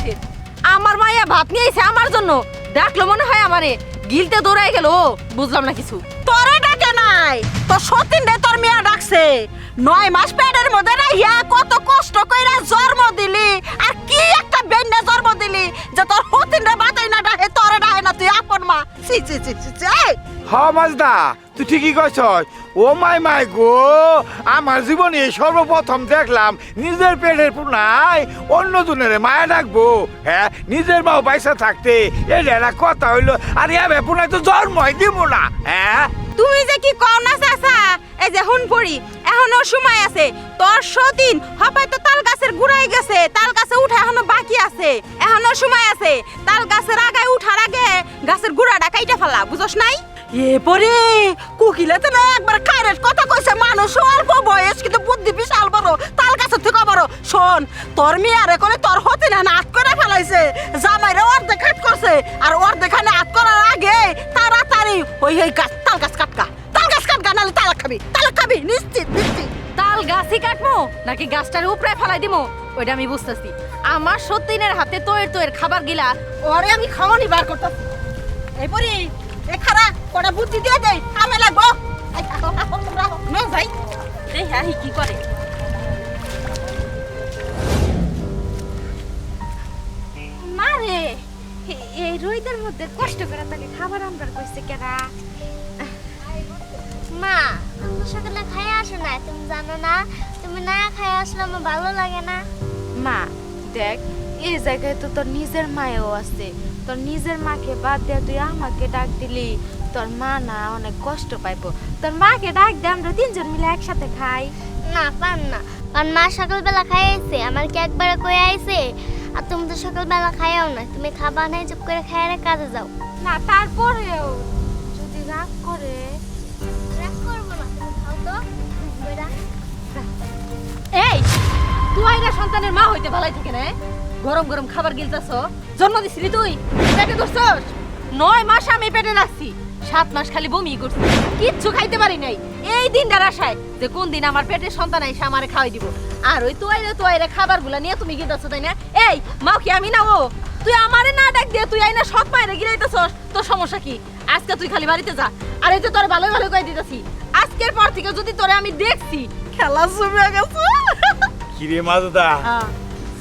কিসের? আমার মাইয়া ভাত নিয়ে আইছে আমার জন্য, ডাকলো মনে হয় আমারে, গিলতে দৌড়াই গেল। বুঝলাম না কিছু। তোরে ডাকে নাই, তোর সতীন রে তোর মেয়া ডাকছে। 9 মাস পেটের মধ্যে রাইয়া কত কষ্ট কইরা জন্ম দিলি, আর কি একটা বেন্ডা জন্ম দিলি যে তোর সতীন রে বাতাই না ডাকে, তোরে ডাকে না তুই আপন মা। ছি ছি ছি ছি ছি। এই, হ মাজদা, তুই ঠিকই কইছ। ও মাই গো, আমার জীবনে সর্বপ্রথম দেখলাম নিজের পেটের পুনাই অন্য জনের মায়া ডাকবো। হ্যাঁ, নিজের মাও পয়সা থাকতে এটা কথা হইলো। আর এ পুনাই তো জন্মই দিব না। হ্যাঁ, তুমি যে কি কও না চাচা, এই যে হুন পড়ি, এখনো সময় আছে। তোর সতীন হপায় তো তাল গাছের গুড়াই গেছে, তাল গাছে উঠা এখনো বাকি আছে, এখনো সময় আছে। তাল গাছের আগায় উঠার আগে গাছের গুড়াটা কাইটা ফেলা, বুঝছ নাই? এ পরে কুকিলাতে না একবার কারের কথা কইছে। মানুষ অল্প বয়স কিন্তু বুদ্ধি বিশাল বড়, তাল গাছের থেকে বড়। শোন, তোর মেয়ারে করে তোর হতে না হাত করে ফেলাইছে, জামাইরে অর্ধেক হাত করছে। আর অর্ধেক হাত করার আগে তাড়াতাড়ি ওই গাছ, তাল গাছ কাটকা, তাল গাছ কাটকা, নাহলে তালাক খাবি নিশ্চিত নিশ্চিত। তাল গাছই কাটবো নাকি গাছটার উপরে ফেলাই দিমো, ওইটা আমি বুঝতেছি। আমার সতীনের হাতে তোয়ের খাবার গিলা ওরে আমি খাওয়ানি বার করতেছি। এই পরি এ খারা কোটা বুদ্ধি দিয়ে দেই, আমি লাগবো। না ভাই, এই হ্যাঁ কি করে? মা রে, এই রোদের মধ্যে কষ্ট করে তাকে খাবার আনবার কইছে কেরা? মা, তুমি সকালে খাইয়া আসো না, তুমি জানো না? তুমি না খাইয়া আসলে আমার ভালো লাগে না। মা দেখ, এই জায়গায় তো তোর নিজের মায়েও আছে। তোর নিজের মাকে বাদ দিয়ে তুই আমাকে ডাক দিলি, তোর মা না অনেক কষ্ট পাইবো। তোর মাকে ডাক দে, আমরা তিনজন মিলে একসাথে খাই। না পান না, কারণ মা সকালবেলা খাই আইছে, আমার কি একবারে কই আইছে? আর তুমি তো সকালবেলা খাইয়াও না, তুমি খাবা নাই, চুপ করে খাইয়া কাজে যাও। না তারপরেও যদি রাগ করে? রাগ করবো না, তুমি খাও তো। বইরা এই তুই আইরা সন্তানের মা হইতে ভালাই থাকে না? গরম গরম খাবার গিলতাছ, জন্ম দিছিলি তুই, পেটে ধরছস। 9 মাস আমি পেটে রাখছি, 7 মাস খালি বমি করছি, কিচ্ছু খাইতে পারি নাই। এই দিনটার আশায় যে কোন দিন আমার পেটে সন্তান আইসা আমারে খাওয়াই দিব। আর ওই তুই খাবারগুলা নিয়ে তুমি গিলতাছ, তাই না? এই মাও কি আমি না ও? তুই আমারে না ডাক দিয়ে তুই আইনা সব মায়েরে গিলাইতাছস, তোর সমস্যা কি? আজকে তুই খালি বাড়িতে যা। আর এই যে তোর ভালো ভালো কই দিতেছি, আজকের পর থেকে যদি তোরে আমি দেখছি খেলা জমে গেছে। কিরে মাজদা,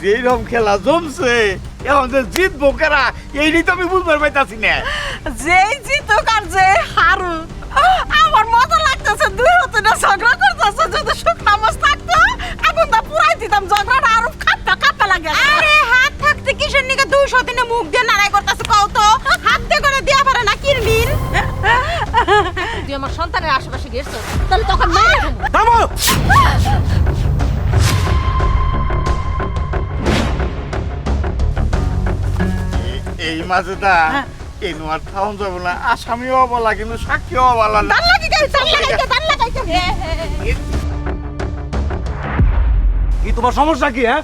যেরকম খেলা জমছে, এখন যে জিতবো কারা এইটাই তো আমি বুঝবার পাইতাছি না। যেই জিতুক আর যে হারু, আমার মজা লাগতেছে। দুই হতে না ঝগড়া করতেছে, যদি শুকনা মাছ থাকতো এখন তা পুরাই দিতাম। ঝগড়াটা আরো কাঁপতে লাগে। আরে হাত থাকতে কিসের নিকে 200 দিনে মুখ দিয়ে নাড়াই করতেছে, কও তো হাত দিয়ে করে দিয়া পারে না কিরমির? তুই আমার সন্তানের আশেপাশে গেছস, তাহলে তখন মেরে দেবো। থামো। এই মাজদা, এই নোয়ার থাউন যাবো না, আসামিও বলা কিন্তু সাক্ষীও বলা না। দান লাগাইতে। কি তোমার সমস্যা কি? হ্যাঁ,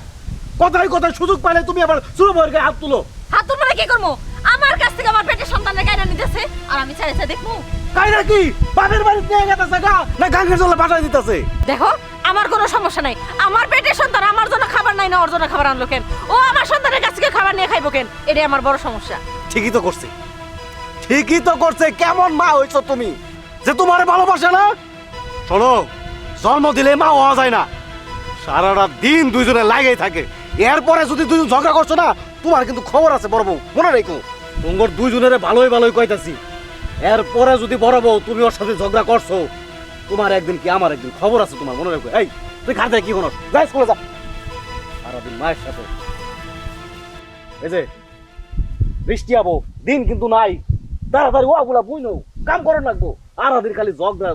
কথায় কথায় সুযোগ পাইলে তুমি আবার শুরু হয়ে হাত তুলো। হাত তোর মানে কি করবো? আমার কাছ থেকে আমার পেটের সন্তানের গায়না নিতেছে, আর আমি চাইছে দেখবো। কাইরা কি বাপের বাড়ি নিয়ে গেছে গা, না গাঙ্গের জলে পাঠাই দিতেছে? দেখো, আমার কোনো সমস্যা নাই। আমার পেটের সন্তান আমার জন্য খাবার নাই না ওর জন্য খাবার আনলো কেন? ও আমার সন্তানের কাছ থেকে খাবার নিয়ে খাইবো কেন? এটাই আমার বড় সমস্যা। ঠিকই তো করছে, ঠিকই তো করছে। কেমন মা হইছো তুমি যে তোমারে ভালোবাসে না? শোনো, জন্ম দিলে মা হওয়া যায় না, সারাটা দিন দুইজনে লাগেই থাকে। এরপরে যদি দুজন ঝগড়া করছো না, তোমার কিন্তু খবর আছে বড় বউ, মনে রেখো। তোমার দুইজনের ভালোই ভালোই কইতাছি, এরপরে যদি বড় বউ তুমি ওর সাথে ঝগড়া করছো, তোমার একদিন কি আমার একদিন খবর আছে, তোমার মনে রেখো। এই তুই খাতে কি হনো, যাই স্কুলে যা। সারাদিন মায়ের সাথে এই যে বৃষ্টি আবো, দিন কিন্তু নাই। তাড়াতাড়ি ওগুলা বুঝ নো, কাম করেন লাগবো। আর দিন খালি ঝগড়া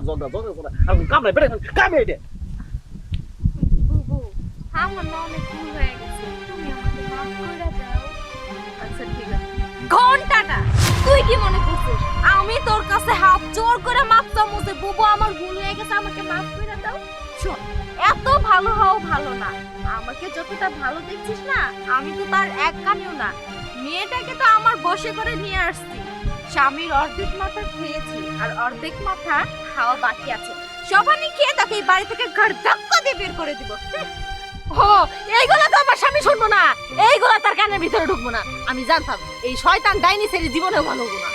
আর কাম নাই, বেড়ে কামে এটা। বুবু, আমার না অনেক ভুল হয়ে গেছে, তুমি আমাকে মাফ করে দাও। আচ্ছা ঠিক আছে। ঘন্টাটা তুই কি মনে করছিস আমি তোর কাছে হাত জোর করে মাপ চামু যে বুবু আমার ভুল হয়ে গেছে, আমাকে মাফ করে দাও? শোন, এত ভালো হও ভালো না। আমাকে যতটা ভালো দেখছিস না, আমি তো তার এক কানেও না। মেয়েটাকে তো আমার বসে করে নিয়ে আসছি, স্বামীর অর্ধেক মাথা খেয়েছি আর অর্ধেক মাথা খাওয়া বাকি আছে। সবানি খেয়ে তাকে এই বাড়ি থেকে ঘর ধাক্কা দিয়ে বের করে দিব। ও এইগুলো তো আমার স্বামী শুনবো না, এইগুলা তার কানের ভিতরে ঢুকবো না। আমি জানতাম এই শয়তান ডাইনি সেরি জীবনেও ভালো হবো না।